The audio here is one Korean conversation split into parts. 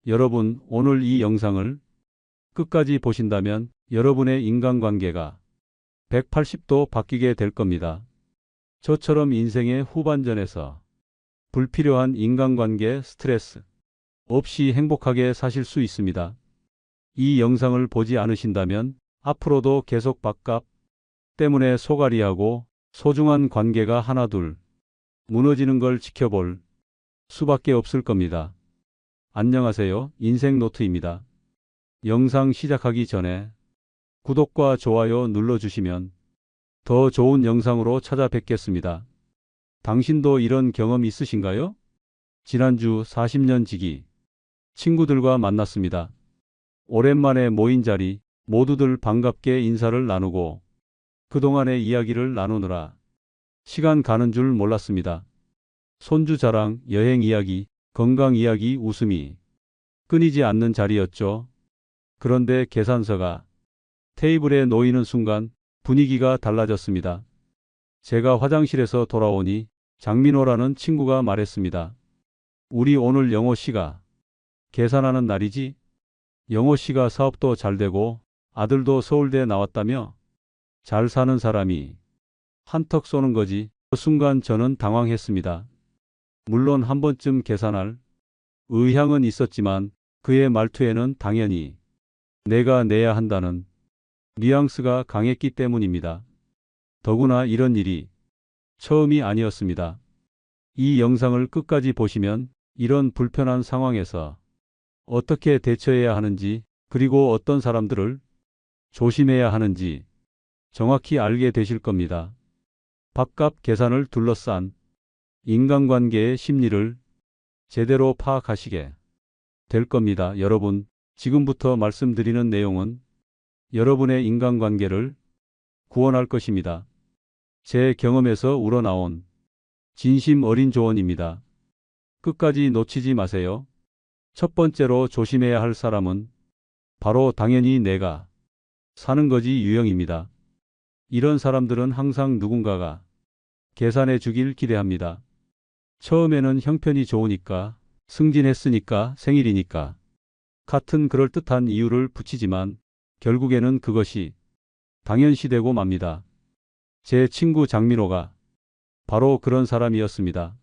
여러분, 오늘 이 영상을 끝까지 보신다면 여러분의 인간관계가 180도 바뀌게 될 겁니다. 저처럼 인생의 후반전에서 불필요한 인간관계 스트레스 없이 행복하게 사실 수 있습니다. 이 영상을 보지 않으신다면 앞으로도 계속 밥값 때문에 소갈이하고 소중한 관계가 하나둘 무너지는 걸 지켜볼 수밖에 없을 겁니다. 안녕하세요. 인생노트입니다. 영상 시작하기 전에 구독과 좋아요 눌러주시면 더 좋은 영상으로 찾아뵙겠습니다. 당신도 이런 경험 있으신가요? 지난주 40년 지기 친구들과 만났습니다. 오랜만에 모인 자리 모두들 반갑게 인사를 나누고 그동안의 이야기를 나누느라 시간 가는 줄 몰랐습니다. 손주 자랑, 여행 이야기, 건강 이야기, 웃음이 끊이지 않는 자리였죠. 그런데 계산서가 테이블에 놓이는 순간 분위기가 달라졌습니다. 제가 화장실에서 돌아오니 장민호라는 친구가 말했습니다. 우리 오늘 영호 씨가 계산하는 날이지? 영호 씨가 사업도 잘 되고 아들도 서울대 나왔다며? 잘 사는 사람이 한턱 쏘는 거지. 그 순간 저는 당황했습니다. 물론 한 번쯤 계산할 의향은 있었지만 그의 말투에는 당연히 내가 내야 한다는 뉘앙스가 강했기 때문입니다. 더구나 이런 일이 처음이 아니었습니다. 이 영상을 끝까지 보시면 이런 불편한 상황에서 어떻게 대처해야 하는지, 그리고 어떤 사람들을 조심해야 하는지 정확히 알게 되실 겁니다. 밥값 계산을 둘러싼 인간관계의 심리를 제대로 파악하시게 될 겁니다. 여러분, 지금부터 말씀드리는 내용은 여러분의 인간관계를 구원할 것입니다. 제 경험에서 우러나온 진심 어린 조언입니다. 끝까지 놓치지 마세요. 첫 번째로 조심해야 할 사람은 바로 당연히 내가 사는 거지 유형입니다. 이런 사람들은 항상 누군가가 계산해 주길 기대합니다. 처음에는 형편이 좋으니까, 승진했으니까, 생일이니까 같은 그럴듯한 이유를 붙이지만 결국에는 그것이 당연시되고 맙니다. 제 친구 장민호가 바로 그런 사람이었습니다.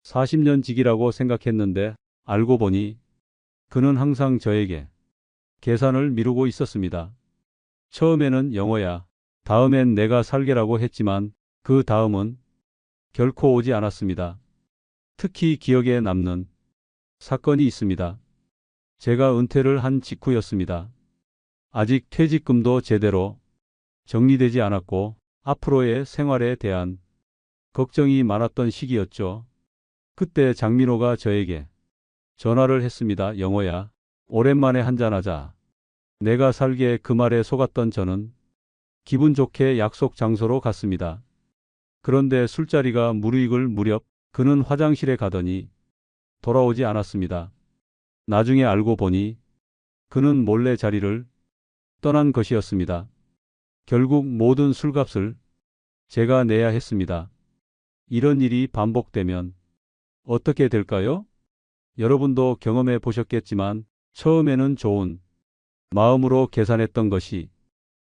40년 지기라고 생각했는데 알고 보니 그는 항상 저에게 계산을 미루고 있었습니다. 처음에는 영호야, 다음엔 내가 살게라고 했지만 그 다음은 결코 오지 않았습니다. 특히 기억에 남는 사건이 있습니다. 제가 은퇴를 한 직후였습니다. 아직 퇴직금도 제대로 정리되지 않았고 앞으로의 생활에 대한 걱정이 많았던 시기였죠. 그때 장민호가 저에게 전화를 했습니다. 영호야, 오랜만에 한잔하자. 내가 살게. 그 말에 속았던 저는 기분 좋게 약속 장소로 갔습니다. 그런데 술자리가 무르익을 무렵 그는 화장실에 가더니 돌아오지 않았습니다. 나중에 알고 보니 그는 몰래 자리를 떠난 것이었습니다. 결국 모든 술값을 제가 내야 했습니다. 이런 일이 반복되면 어떻게 될까요? 여러분도 경험해 보셨겠지만 처음에는 좋은 마음으로 계산했던 것이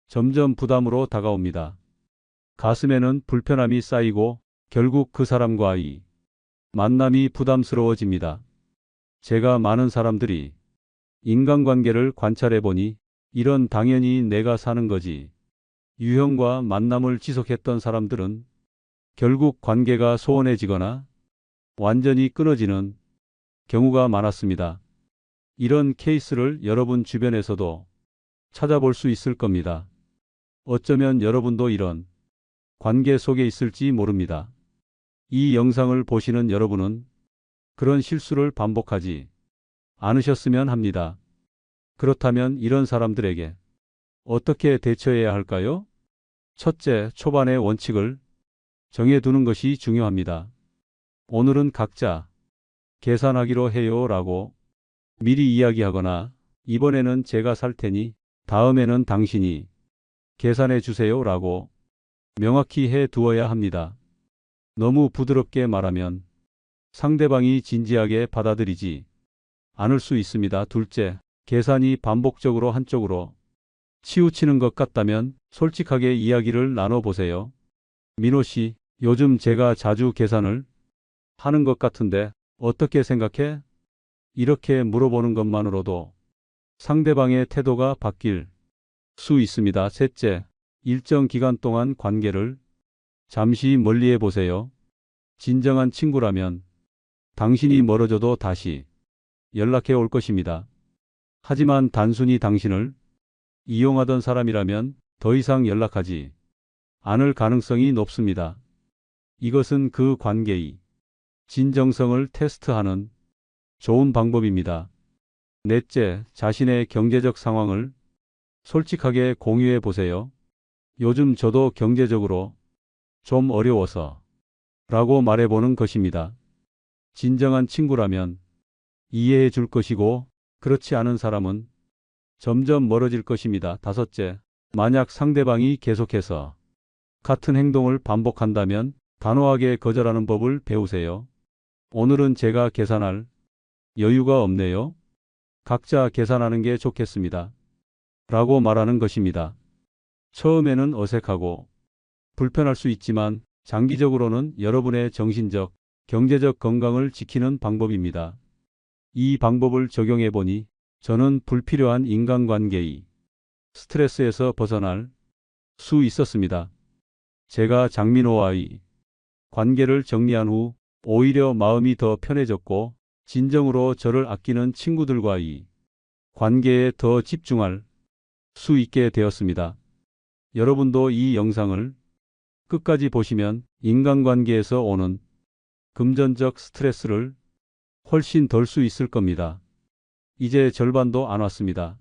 점점 부담으로 다가옵니다. 가슴에는 불편함이 쌓이고 결국 그 사람과의 만남이 부담스러워집니다. 제가 많은 사람들이 인간관계를 관찰해 보니 이런 당연히 내가 사는 거지 유형과 만남을 지속했던 사람들은 결국 관계가 소원해지거나 완전히 끊어지는 경우가 많았습니다. 이런 케이스를 여러분 주변에서도 찾아볼 수 있을 겁니다. 어쩌면 여러분도 이런 관계 속에 있을지 모릅니다. 이 영상을 보시는 여러분은 그런 실수를 반복하지 않으셨으면 합니다. 그렇다면 이런 사람들에게 어떻게 대처해야 할까요? 첫째, 초반의 원칙을 정해두는 것이 중요합니다. 오늘은 각자 계산하기로 해요 라고 미리 이야기하거나 이번에는 제가 살 테니 다음에는 당신이 계산해 주세요 라고 명확히 해 두어야 합니다. 너무 부드럽게 말하면 상대방이 진지하게 받아들이지 않을 수 있습니다. 둘째, 계산이 반복적으로 한쪽으로 치우치는 것 같다면 솔직하게 이야기를 나눠보세요. 민호 씨, 요즘 제가 자주 계산을 하는 것 같은데 어떻게 생각해? 이렇게 물어보는 것만으로도 상대방의 태도가 바뀔 수 있습니다. 셋째, 일정 기간 동안 관계를 잠시 멀리해 보세요. 진정한 친구라면 당신이 멀어져도 다시 연락해 올 것입니다. 하지만 단순히 당신을 이용하던 사람이라면 더 이상 연락하지 않을 가능성이 높습니다. 이것은 그 관계의 진정성을 테스트하는 좋은 방법입니다. 넷째, 자신의 경제적 상황을 솔직하게 공유해 보세요. 요즘 저도 경제적으로 좀 어려워서 라고 말해보는 것입니다. 진정한 친구라면 이해해 줄 것이고 그렇지 않은 사람은 점점 멀어질 것입니다. 다섯째, 만약 상대방이 계속해서 같은 행동을 반복한다면 단호하게 거절하는 법을 배우세요. 오늘은 제가 계산할 여유가 없네요. 각자 계산하는 게 좋겠습니다. 라고 말하는 것입니다. 처음에는 어색하고 불편할 수 있지만 장기적으로는 여러분의 정신적, 경제적 건강을 지키는 방법입니다. 이 방법을 적용해 보니 저는 불필요한 인간관계의 스트레스에서 벗어날 수 있었습니다. 제가 장민호와의 관계를 정리한 후 오히려 마음이 더 편해졌고 진정으로 저를 아끼는 친구들과의 관계에 더 집중할 수 있게 되었습니다. 여러분도 이 영상을 끝까지 보시면 인간관계에서 오는 금전적 스트레스를 훨씬 덜 수 있을 겁니다. 이제 절반도 안 왔습니다.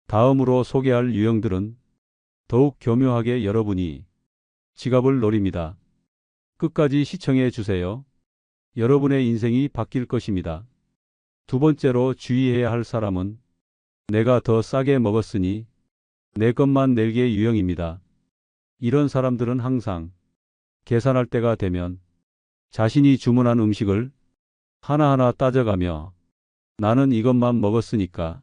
다음으로 소개할 유형들은 더욱 교묘하게 여러분이 지갑을 노립니다. 끝까지 시청해 주세요. 여러분의 인생이 바뀔 것입니다. 두 번째로 주의해야 할 사람은 내가 더 싸게 먹었으니 내 것만 낼게 유형입니다. 이런 사람들은 항상 계산할 때가 되면 자신이 주문한 음식을 하나하나 따져가며 나는 이것만 먹었으니까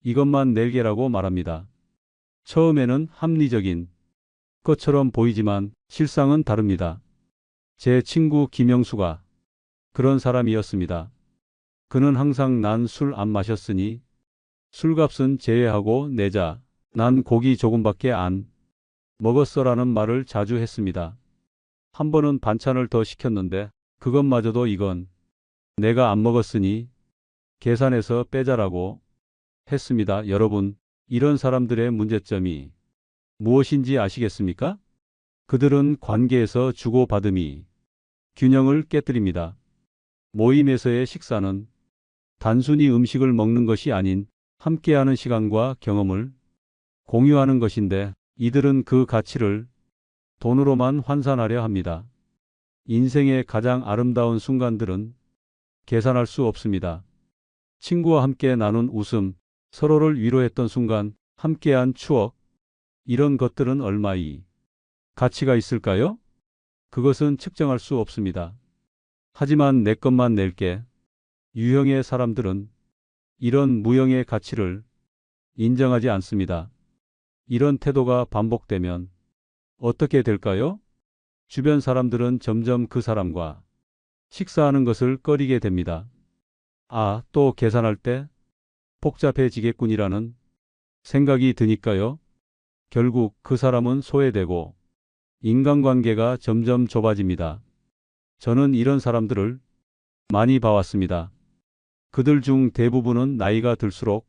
이것만 낼게라고 말합니다. 처음에는 합리적인 것처럼 보이지만 실상은 다릅니다. 제 친구 김영수가 그런 사람이었습니다. 그는 항상 난 술 안 마셨으니 술값은 제외하고 내자. 난 고기 조금밖에 안 먹었어라는 말을 자주 했습니다. 한 번은 반찬을 더 시켰는데 그것마저도 이건 내가 안 먹었으니 계산해서 빼자라고 했습니다. 여러분, 이런 사람들의 문제점이 무엇인지 아시겠습니까? 그들은 관계에서 주고받음이 균형을 깨뜨립니다. 모임에서의 식사는 단순히 음식을 먹는 것이 아닌 함께하는 시간과 경험을 공유하는 것인데 이들은 그 가치를 돈으로만 환산하려 합니다. 인생의 가장 아름다운 순간들은 계산할 수 없습니다. 친구와 함께 나눈 웃음, 서로를 위로했던 순간, 함께한 추억, 이런 것들은 얼마의 가치가 있을까요? 그것은 측정할 수 없습니다. 하지만 내 것만 낼게. 유형의 사람들은 이런 무형의 가치를 인정하지 않습니다. 이런 태도가 반복되면 어떻게 될까요? 주변 사람들은 점점 그 사람과 식사하는 것을 꺼리게 됩니다. 아, 또 계산할 때 복잡해지겠군이라는 생각이 드니까요. 결국 그 사람은 소외되고 인간관계가 점점 좁아집니다. 저는 이런 사람들을 많이 봐왔습니다. 그들 중 대부분은 나이가 들수록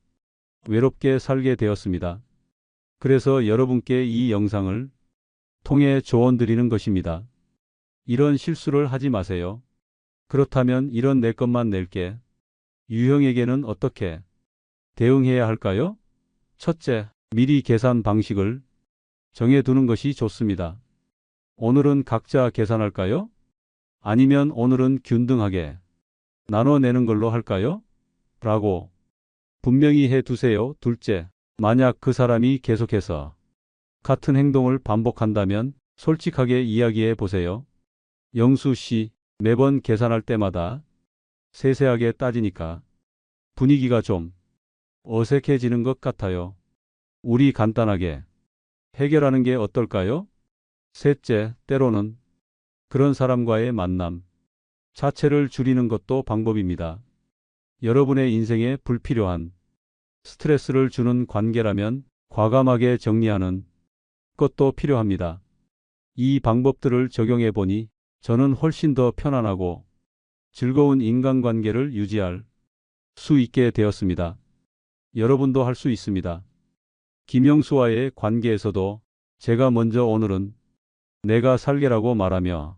외롭게 살게 되었습니다. 그래서 여러분께 이 영상을 통해 조언 드리는 것입니다. 이런 실수를 하지 마세요. 그렇다면 이런 내 것만 낼게. 유형에게는 어떻게 대응해야 할까요? 첫째, 미리 계산 방식을 정해두는 것이 좋습니다. 오늘은 각자 계산할까요? 아니면 오늘은 균등하게 나눠내는 걸로 할까요? 라고 분명히 해두세요. 둘째, 만약 그 사람이 계속해서 같은 행동을 반복한다면 솔직하게 이야기해 보세요. 영수 씨, 매번 계산할 때마다 세세하게 따지니까 분위기가 좀 어색해지는 것 같아요. 우리 간단하게 해결하는 게 어떨까요? 셋째, 때로는 그런 사람과의 만남 자체를 줄이는 것도 방법입니다. 여러분의 인생에 불필요한 스트레스를 주는 관계라면 과감하게 정리하는 것도 필요합니다. 이 방법들을 적용해 보니 저는 훨씬 더 편안하고 즐거운 인간관계를 유지할 수 있게 되었습니다. 여러분도 할 수 있습니다. 김영수와의 관계에서도 제가 먼저 오늘은 내가 살게라고 말하며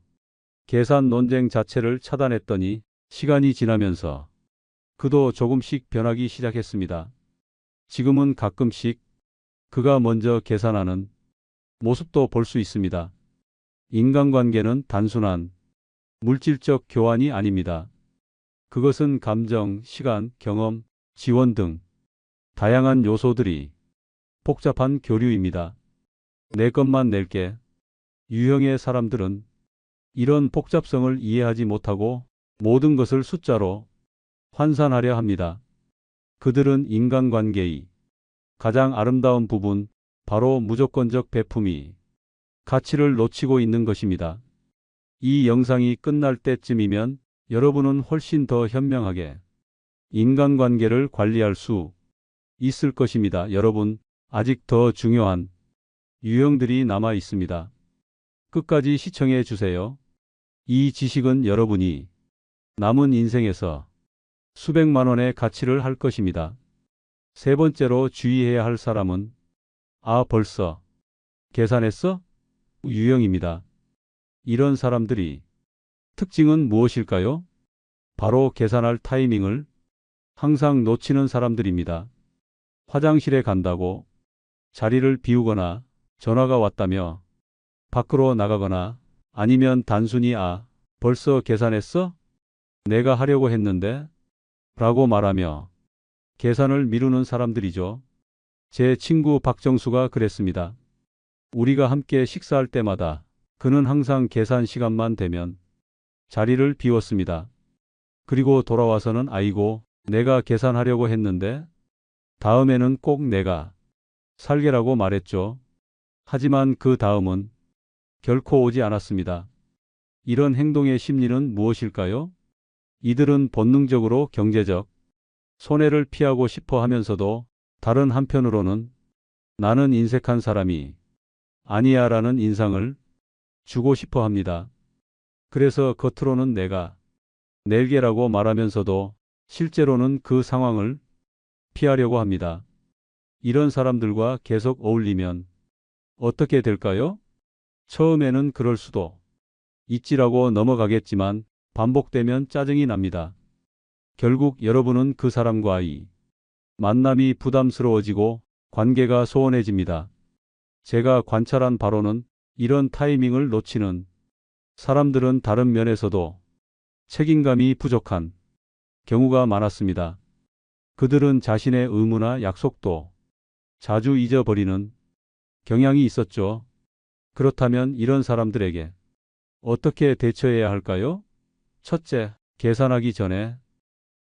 계산 논쟁 자체를 차단했더니 시간이 지나면서 그도 조금씩 변하기 시작했습니다. 지금은 가끔씩 그가 먼저 계산하는 모습도 볼 수 있습니다. 인간관계는 단순한 물질적 교환이 아닙니다. 그것은 감정, 시간, 경험, 지원 등 다양한 요소들이 복잡한 교류입니다. 내 것만 낼게. 유형의 사람들은 이런 복잡성을 이해하지 못하고 모든 것을 숫자로 환산하려 합니다. 그들은 인간관계의 가장 아름다운 부분, 바로 무조건적 베품이 가치를 놓치고 있는 것입니다. 이 영상이 끝날 때쯤이면 여러분은 훨씬 더 현명하게 인간관계를 관리할 수 있을 것입니다. 여러분, 아직 더 중요한 유형들이 남아 있습니다. 끝까지 시청해 주세요. 이 지식은 여러분이 남은 인생에서 수백만 원의 가치를 할 것입니다. 세 번째로 주의해야 할 사람은 벌써 계산했어? 유형입니다. 이런 사람들이 특징은 무엇일까요? 바로 계산할 타이밍을 항상 놓치는 사람들입니다. 화장실에 간다고 자리를 비우거나 전화가 왔다며 밖으로 나가거나 아니면 단순히 벌써 계산했어? 내가 하려고 했는데 라고 말하며 계산을 미루는 사람들이죠. 제 친구 박정수가 그랬습니다. 우리가 함께 식사할 때마다 그는 항상 계산 시간만 되면 자리를 비웠습니다. 그리고 돌아와서는 아이고, 내가 계산하려고 했는데 다음에는 꼭 내가 살게라고 말했죠. 하지만 그 다음은 결코 오지 않았습니다. 이런 행동의 심리는 무엇일까요? 이들은 본능적으로 경제적 손해를 피하고 싶어 하면서도 다른 한편으로는 나는 인색한 사람이 아니야 라는 인상을 주고 싶어 합니다. 그래서 겉으로는 내가 낼게라고 말하면서도 실제로는 그 상황을 피하려고 합니다. 이런 사람들과 계속 어울리면 어떻게 될까요? 처음에는 그럴 수도 있지라고 넘어가겠지만 반복되면 짜증이 납니다. 결국 여러분은 그 사람과의 만남이 부담스러워지고 관계가 소원해집니다. 제가 관찰한 바로는 이런 타이밍을 놓치는 사람들은 다른 면에서도 책임감이 부족한 경우가 많았습니다. 그들은 자신의 의무나 약속도 자주 잊어버리는 경향이 있었죠. 그렇다면 이런 사람들에게 어떻게 대처해야 할까요? 첫째, 계산하기 전에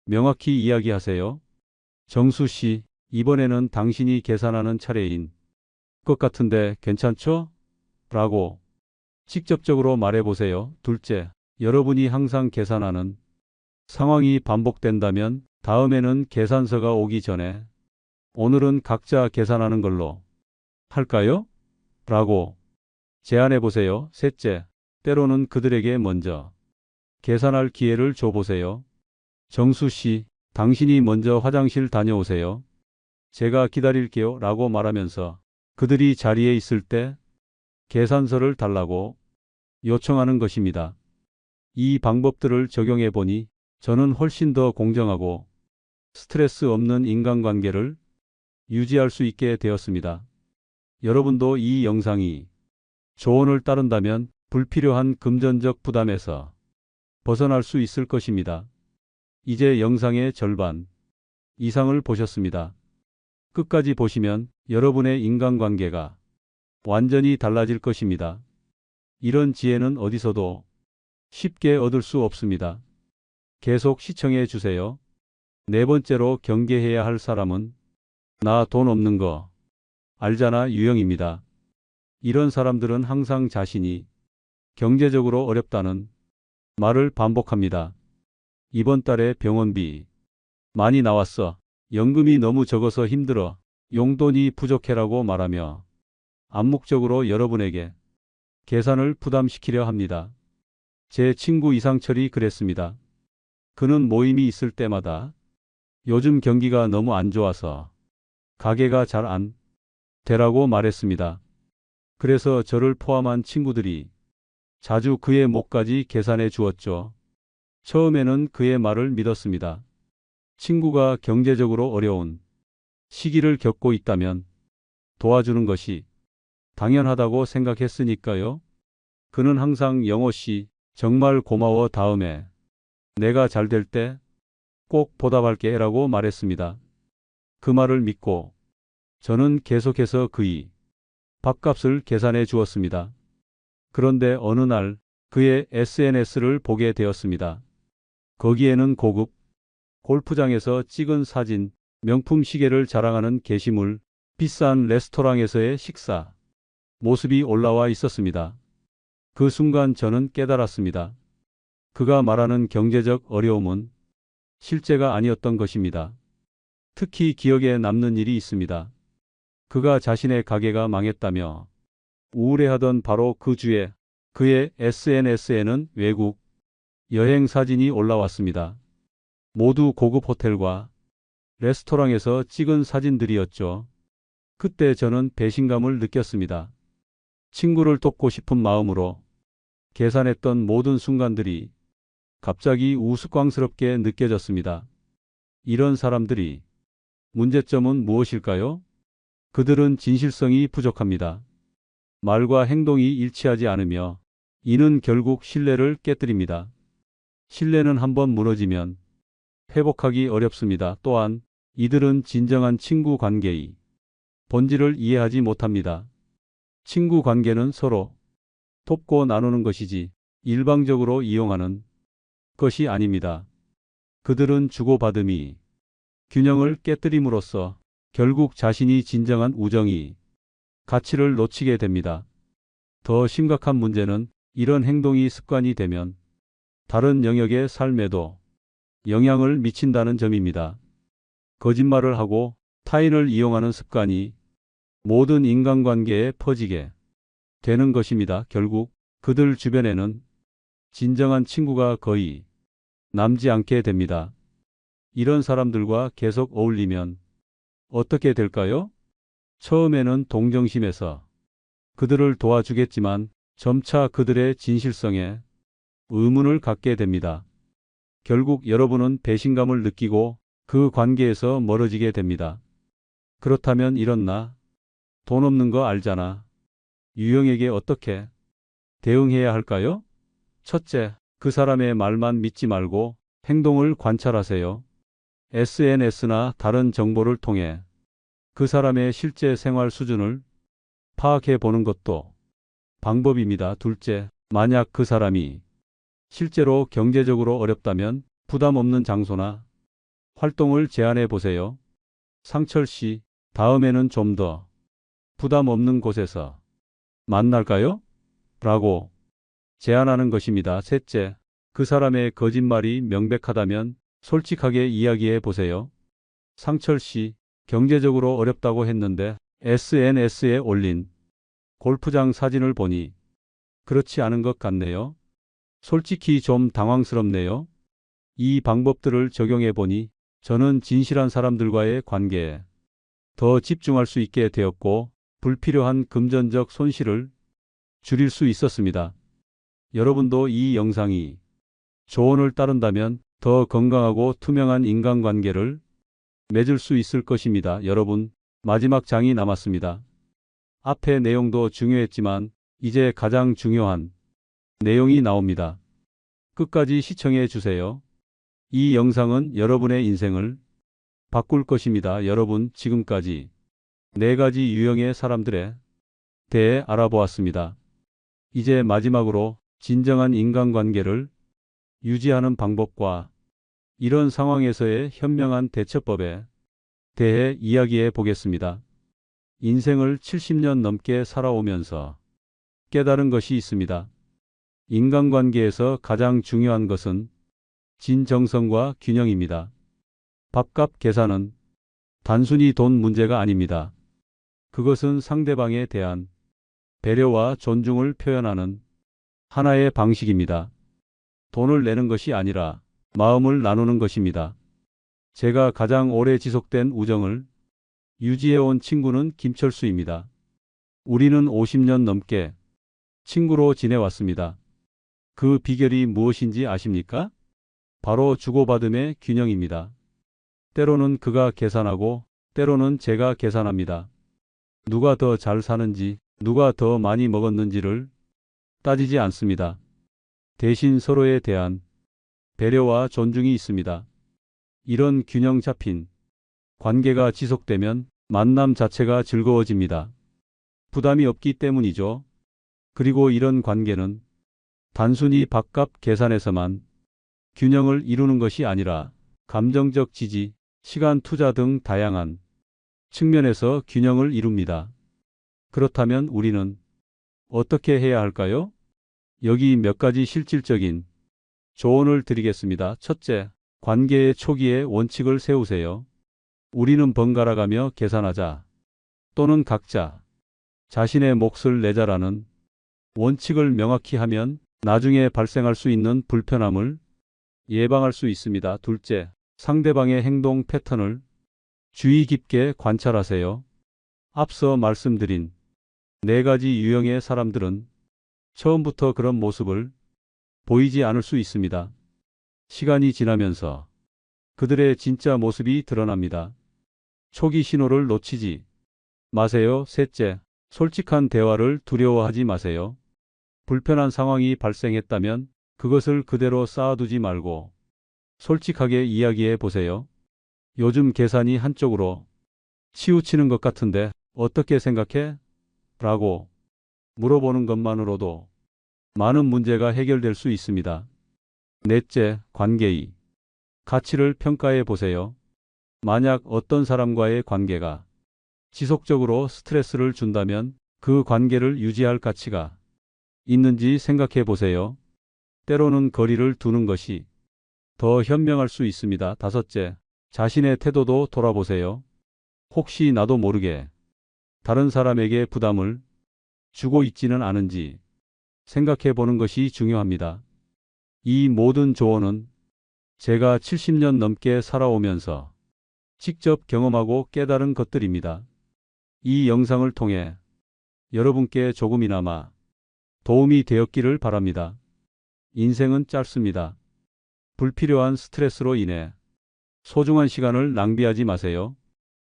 명확히 이야기하세요. 정수 씨, 이번에는 당신이 계산하는 차례인 것 같은데 괜찮죠? 라고 직접적으로 말해보세요. 둘째, 여러분이 항상 계산하는 상황이 반복된다면 다음에는 계산서가 오기 전에 오늘은 각자 계산하는 걸로 할까요? 라고 제안해보세요. 셋째, 때로는 그들에게 먼저 계산할 기회를 줘보세요. 정수 씨, 당신이 먼저 화장실 다녀오세요. 제가 기다릴게요. 라고 말하면서 그들이 자리에 있을 때 계산서를 달라고 요청하는 것입니다. 이 방법들을 적용해 보니 저는 훨씬 더 공정하고 스트레스 없는 인간관계를 유지할 수 있게 되었습니다. 여러분도 이 영상이 조언을 따른다면 불필요한 금전적 부담에서 벗어날 수 있을 것입니다. 이제 영상의 절반 이상을 보셨습니다. 끝까지 보시면 여러분의 인간관계가 완전히 달라질 것입니다. 이런 지혜는 어디서도 쉽게 얻을 수 없습니다. 계속 시청해 주세요. 네 번째로 경계해야 할 사람은 나 돈 없는 거 알잖아 유형입니다. 이런 사람들은 항상 자신이 경제적으로 어렵다는 말을 반복합니다. 이번 달에 병원비 많이 나왔어. 연금이 너무 적어서 힘들어. 용돈이 부족해라고 말하며 암묵적으로 여러분에게 계산을 부담시키려 합니다. 제 친구 이상철이 그랬습니다. 그는 모임이 있을 때마다 요즘 경기가 너무 안 좋아서 가게가 잘 안 되라고 말했습니다. 그래서 저를 포함한 친구들이 자주 그의 목까지 계산해 주었죠. 처음에는 그의 말을 믿었습니다. 친구가 경제적으로 어려운 시기를 겪고 있다면 도와주는 것이 당연하다고 생각했으니까요. 그는 항상 영호 씨, 정말 고마워 다음에 내가 잘 될 때 꼭 보답할게 라고 말했습니다. 그 말을 믿고 저는 계속해서 그의 밥값을 계산해 주었습니다. 그런데 어느 날 그의 SNS를 보게 되었습니다. 거기에는 고급 골프장에서 찍은 사진, 명품 시계를 자랑하는 게시물, 비싼 레스토랑에서의 식사 모습이 올라와 있었습니다. 그 순간 저는 깨달았습니다. 그가 말하는 경제적 어려움은 실제가 아니었던 것입니다. 특히 기억에 남는 일이 있습니다. 그가 자신의 가게가 망했다며 우울해하던 바로 그 주에 그의 SNS에는 외국 여행 사진이 올라왔습니다. 모두 고급 호텔과 레스토랑에서 찍은 사진들이었죠. 그때 저는 배신감을 느꼈습니다. 친구를 돕고 싶은 마음으로 계산했던 모든 순간들이 갑자기 우스꽝스럽게 느껴졌습니다. 이런 사람들이 문제점은 무엇일까요? 그들은 진실성이 부족합니다. 말과 행동이 일치하지 않으며 이는 결국 신뢰를 깨뜨립니다. 신뢰는 한번 무너지면 회복하기 어렵습니다. 또한 이들은 진정한 친구 관계의 본질을 이해하지 못합니다. 친구 관계는 서로 돕고 나누는 것이지 일방적으로 이용하는 것이 아닙니다. 그들은 주고받음이 균형을 깨뜨림으로써 결국 자신이 진정한 우정이 가치를 놓치게 됩니다. 더 심각한 문제는 이런 행동이 습관이 되면 다른 영역의 삶에도 영향을 미친다는 점입니다. 거짓말을 하고 타인을 이용하는 습관이 모든 인간관계에 퍼지게 되는 것입니다. 결국 그들 주변에는 진정한 친구가 거의 남지 않게 됩니다. 이런 사람들과 계속 어울리면 어떻게 될까요? 처음에는 동정심에서 그들을 도와주겠지만 점차 그들의 진실성에 의문을 갖게 됩니다. 결국 여러분은 배신감을 느끼고 그 관계에서 멀어지게 됩니다. 그렇다면 이런 나, 돈 없는 거 알잖아. 유형에게 어떻게 대응해야 할까요? 첫째, 그 사람의 말만 믿지 말고 행동을 관찰하세요. SNS나 다른 정보를 통해 그 사람의 실제 생활 수준을 파악해 보는 것도 방법입니다. 둘째, 만약 그 사람이 실제로 경제적으로 어렵다면 부담 없는 장소나 활동을 제안해 보세요. 상철 씨, 다음에는 좀 더 부담 없는 곳에서 만날까요? 라고 제안하는 것입니다. 셋째, 그 사람의 거짓말이 명백하다면 솔직하게 이야기해 보세요. 상철 씨, 경제적으로 어렵다고 했는데 SNS에 올린 골프장 사진을 보니 그렇지 않은 것 같네요. 솔직히 좀 당황스럽네요. 이 방법들을 적용해 보니 저는 진실한 사람들과의 관계에 더 집중할 수 있게 되었고 불필요한 금전적 손실을 줄일 수 있었습니다. 여러분도 이 영상이 조언을 따른다면 더 건강하고 투명한 인간관계를 맺을 수 있을 것입니다. 여러분, 마지막 장이 남았습니다. 앞의 내용도 중요했지만 이제 가장 중요한 내용이 나옵니다. 끝까지 시청해 주세요. 이 영상은 여러분의 인생을 바꿀 것입니다. 여러분, 지금까지 4가지 유형의 사람들에 대해 알아보았습니다. 이제 마지막으로 진정한 인간관계를 유지하는 방법과 이런 상황에서의 현명한 대처법에 대해 이야기해 보겠습니다. 인생을 70년 넘게 살아오면서 깨달은 것이 있습니다. 인간관계에서 가장 중요한 것은 진정성과 균형입니다. 밥값 계산은 단순히 돈 문제가 아닙니다. 그것은 상대방에 대한 배려와 존중을 표현하는 하나의 방식입니다. 돈을 내는 것이 아니라 마음을 나누는 것입니다. 제가 가장 오래 지속된 우정을 유지해온 친구는 김철수입니다. 우리는 50년 넘게 친구로 지내왔습니다. 그 비결이 무엇인지 아십니까? 바로 주고받음의 균형입니다. 때로는 그가 계산하고 때로는 제가 계산합니다. 누가 더 잘 사는지, 누가 더 많이 먹었는지를 따지지 않습니다. 대신 서로에 대한 배려와 존중이 있습니다. 이런 균형 잡힌 관계가 지속되면 만남 자체가 즐거워집니다. 부담이 없기 때문이죠. 그리고 이런 관계는 단순히 밥값 계산에서만 균형을 이루는 것이 아니라 감정적 지지, 시간 투자 등 다양한 측면에서 균형을 이룹니다. 그렇다면 우리는 어떻게 해야 할까요? 여기 몇 가지 실질적인 조언을 드리겠습니다. 첫째, 관계의 초기에 원칙을 세우세요. 우리는 번갈아가며 계산하자 또는 각자 자신의 몫을 내자라는 원칙을 명확히 하면 나중에 발생할 수 있는 불편함을 예방할 수 있습니다. 둘째, 상대방의 행동 패턴을 주의 깊게 관찰하세요. 앞서 말씀드린 네 가지 유형의 사람들은 처음부터 그런 모습을 보이지 않을 수 있습니다. 시간이 지나면서 그들의 진짜 모습이 드러납니다. 초기 신호를 놓치지 마세요. 셋째, 솔직한 대화를 두려워하지 마세요. 불편한 상황이 발생했다면 그것을 그대로 쌓아두지 말고 솔직하게 이야기해 보세요. 요즘 계산이 한쪽으로 치우치는 것 같은데 어떻게 생각해? 라고 물어보는 것만으로도 많은 문제가 해결될 수 있습니다. 넷째, 관계의 가치를 평가해 보세요. 만약 어떤 사람과의 관계가 지속적으로 스트레스를 준다면 그 관계를 유지할 가치가 있는지 생각해 보세요. 때로는 거리를 두는 것이 더 현명할 수 있습니다. 다섯째, 자신의 태도도 돌아보세요. 혹시 나도 모르게 다른 사람에게 부담을 주고 있지는 않은지 생각해 보는 것이 중요합니다. 이 모든 조언은 제가 70년 넘게 살아오면서 직접 경험하고 깨달은 것들입니다. 이 영상을 통해 여러분께 조금이나마 도움이 되었기를 바랍니다. 인생은 짧습니다. 불필요한 스트레스로 인해 소중한 시간을 낭비하지 마세요.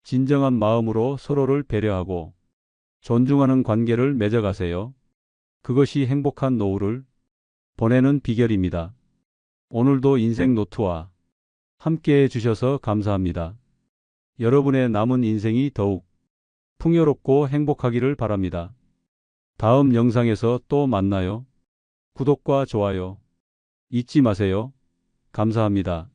진정한 마음으로 서로를 배려하고 존중하는 관계를 맺어가세요. 그것이 행복한 노후를 보내는 비결입니다. 오늘도 인생 노트와 함께해 주셔서 감사합니다. 여러분의 남은 인생이 더욱 풍요롭고 행복하기를 바랍니다. 다음 영상에서 또 만나요. 구독과 좋아요 잊지 마세요. 감사합니다.